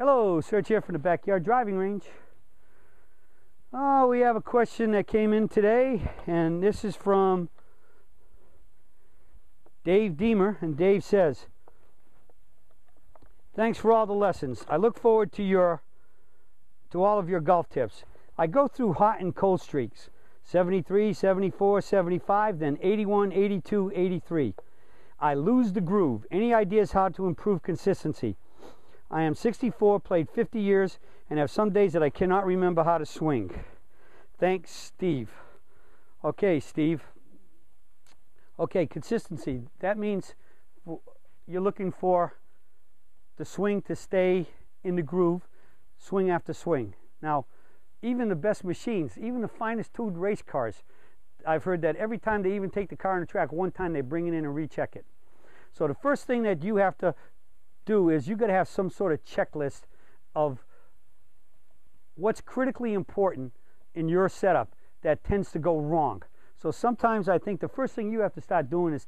Hello, Serge here from the Backyard Driving Range. Oh, we have a question that came in today, and this is from Dave Deemer, and Dave says, thanks for all the lessons. I look forward to all of your golf tips. I go through hot and cold streaks, 73, 74, 75, then 81, 82, 83. I lose the groove. Any ideas how to improve consistency? I am 64, played 50 years, and have some days that I cannot remember how to swing. Thanks, Steve. Okay, Steve. Okay, consistency. That means you're looking for the swing to stay in the groove, swing after swing. Now, even the best machines, even the finest tuned race cars, I've heard that every time they even take the car on the track, one time they bring it in and recheck it. So the first thing that you have to do is you got to have some sort of checklist of what's critically important in your setup that tends to go wrong. So sometimes I think the first thing you have to start doing is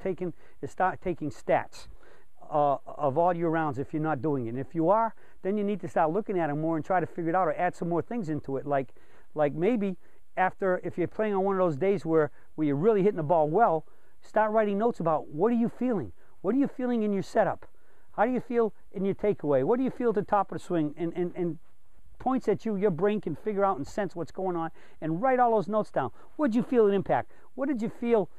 start taking stats of all your rounds if you're not doing it. And if you are, then you need to start looking at them more and try to figure it out or add some more things into it. Like maybe if you're playing on one of those days where you're really hitting the ball well, start writing notes about what are you feeling? What are you feeling in your setup? How do you feel in your takeaway? What do you feel at the top of the swing? And points that your brain can figure out and sense what's going on, and write all those notes down. What did you feel at impact? What did you feel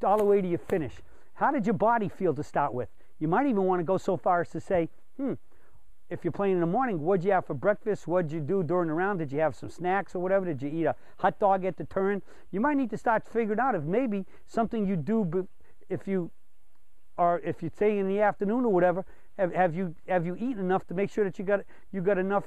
all the way to your finish? How did your body feel to start with? You might even want to go so far as to say, if you're playing in the morning, what did you have for breakfast? What did you do during the round? Did you have some snacks or whatever? Did you eat a hot dog at the turn? You might need to start figuring out if maybe something you do if you say in the afternoon or whatever, have you eaten enough to make sure that you got enough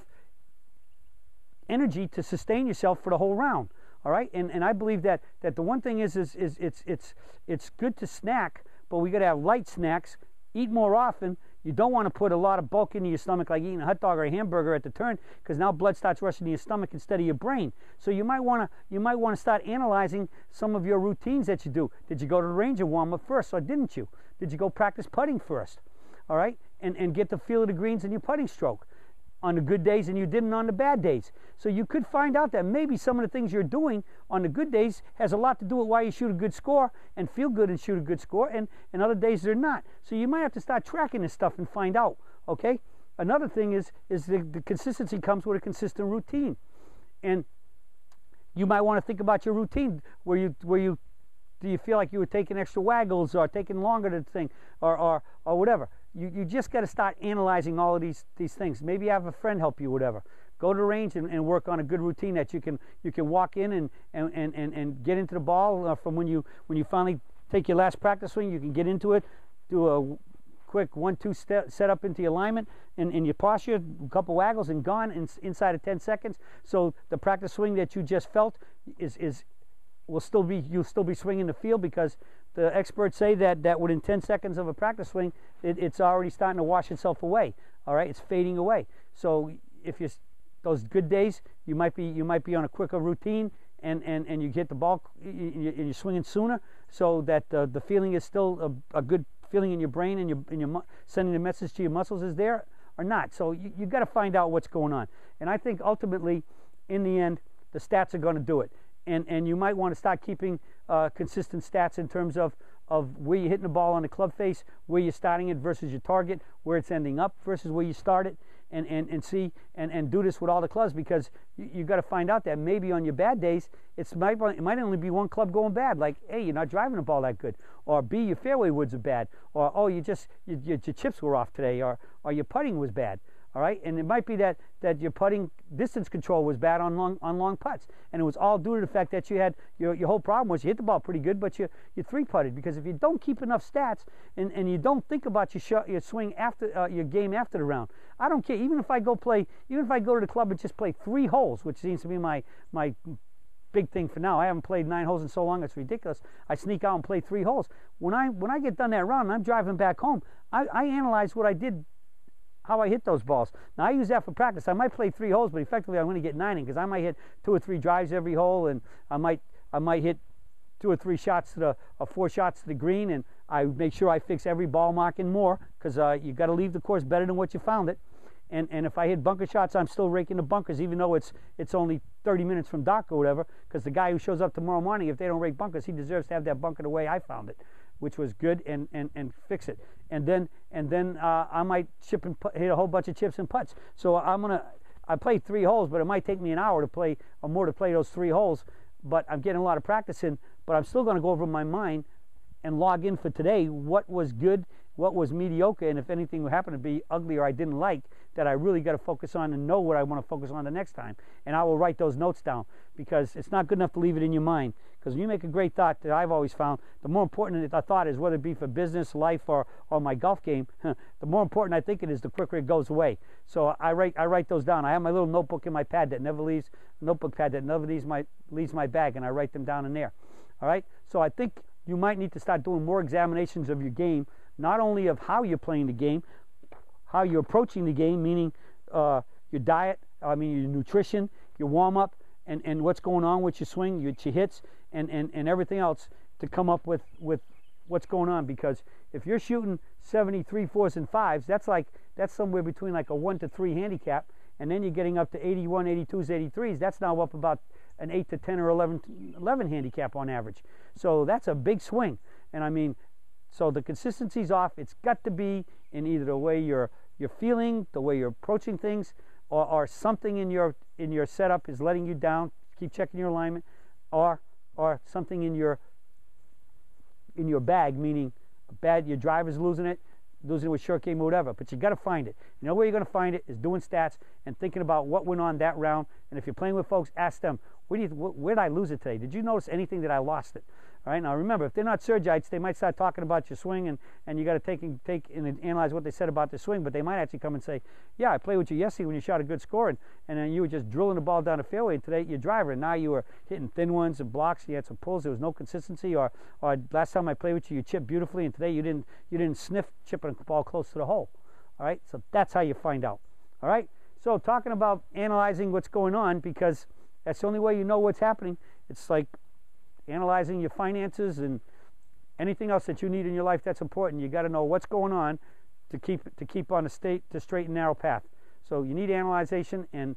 energy to sustain yourself for the whole round. All right, and I believe that the one thing is it's good to snack, but we got to have light snacks. Eat more often. You don't want to put a lot of bulk into your stomach like eating a hot dog or a hamburger at the turn, because now blood starts rushing to your stomach instead of your brain. So you might want to start analyzing some of your routines that you do. Did you go to the range and warm up first, or didn't you? Did you go practice putting first? All right, and get the feel of the greens in your putting stroke on the good days, and you didn't on the bad days. So you could find out that maybe some of the things you're doing on the good days has a lot to do with why you shoot a good score and feel good and shoot a good score, and other days they're not. So you might have to start tracking this stuff and find out, okay? Another thing is the consistency comes with a consistent routine. And you might want to think about your routine where do you feel like you were taking extra waggles or taking longer to think or whatever. You just got to start analyzing all of these things. Maybe have a friend help you, whatever. Go to the range and work on a good routine that you can walk in and get into the ball from when you finally take your last practice swing. You can get into it, do a quick 1-2 step set up into your alignment and your posture, a couple waggles and gone inside of 10 seconds. So the practice swing that you just felt you'll still be swinging the field, because the experts say that within 10 seconds of a practice swing, it's already starting to wash itself away. All right, it's fading away. So if those good days, you might be on a quicker routine, and you get the ball and you're swinging sooner, so that the feeling is still a good feeling in your brain, and you're sending the message to your muscles is there or not. So you got to find out what's going on. And I think ultimately, in the end, the stats are going to do it. And you might want to start keeping consistent stats in terms of where you're hitting the ball on the club face, where you're starting it versus your target, where it's ending up versus where you started, and see and do this with all the clubs, because you got to find out that maybe on your bad days it might only be one club going bad, like A, you're not driving the ball that good, or B, your fairway woods are bad, or oh, your chips were off today, or your putting was bad. All right, and it might be that your putting distance control was bad on long putts, and it was all due to the fact that you had your whole problem was you hit the ball pretty good, but you three putted. Because if you don't keep enough stats and you don't think about your swing after your game after the round, I don't care. Even if I go to the club and just play 3 holes, which seems to be my big thing for now. I haven't played 9 holes in so long, it's ridiculous. I sneak out and play 3 holes. When I get done that round and I'm driving back home, I analyze what I did, how I hit those balls. Now I use that for practice. I might play 3 holes, but effectively I'm going to get 9 in, because I might hit 2 or 3 drives every hole, and I might hit 2 or 3 shots or 4 shots to the green, and I make sure I fix every ball mark and more, because you got to leave the course better than what you found it. And if I hit bunker shots, I'm still raking the bunkers, even though it's only 30 minutes from dark or whatever, because the guy who shows up tomorrow morning, if they don't rake bunkers, he deserves to have that bunker the way I found it, which was good, and fix it. And then I might chip and hit a whole bunch of chips and putts. So I played 3 holes, but it might take me an hour to play, or more to play those 3 holes. But I'm getting a lot of practice in, but I'm still going to go over my mind and log in for today what was good, what was mediocre, and if anything would happen to be ugly or I didn't like, that I really got to focus on and know what I want to focus on the next time. And I will write those notes down, because it's not good enough to leave it in your mind. Because when you make a great thought, that I've always found, the more important the thought is, whether it be for business, life, or my golf game, the more important I think it is, the quicker it goes away. So I write those down. I have my little notebook in my pad that never leaves, notebook pad that never leaves my bag, and I write them down in there. All right? So I think you might need to start doing more examinations of your game, not only of how you're playing the game, how you're approaching the game, meaning your diet, your nutrition, your warm-up, and what's going on with your swing, your hits, and everything else, to come up with what's going on. Because if you're shooting 73 4s and 5s, that's somewhere between like a 1 to 3 handicap, and then you're getting up to 81, 82s, 83s. That's now up about an 8 to 10 or 11 handicap on average. So that's a big swing. And so the consistency's off. It's got to be in either the way you're feeling, the way you're approaching things, or something in your setup is letting you down. Keep checking your alignment, or something in your bag, meaning your driver's losing it with short game or whatever. But you got to find it. You know where you're going to find it is doing stats and thinking about what went on that round. And if you're playing with folks, ask them, where did I lose it today? Did you notice anything that I lost it? All right, now remember, if they're not Sergites, they might start talking about your swing, and you got to take and analyze what they said about the swing. But they might actually come and say, yeah, I played with you yesterday when you shot a good score, and then you were just drilling the ball down the fairway, and today your driver, and now you were hitting thin ones and blocks, you had some pulls, there was no consistency, or last time I played with you, you chipped beautifully, and today you didn't sniff chipping the ball close to the hole. All right, so that's how you find out. All right, so talking about analyzing what's going on, because that's the only way you know what's happening. It's like analyzing your finances and anything else that you need in your life that's important. You got to know what's going on to keep on the straight and narrow path. So you need analyzation, and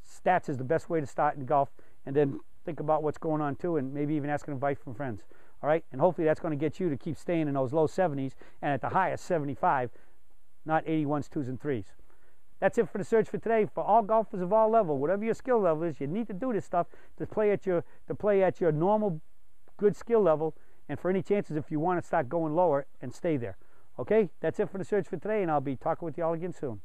stats is the best way to start in golf, and then think about what's going on too, and maybe even asking advice from friends. All right, and hopefully that's going to get you to keep staying in those low 70s, and at the highest 75, not 81s, 2s, and 3s. That's it for the search for today. For all golfers of all levels, whatever your skill level is, you need to do this stuff to play at your normal good skill level, and for any chances if you want to start going lower and stay there. Okay, that's it for the search for today, and I'll be talking with you all again soon.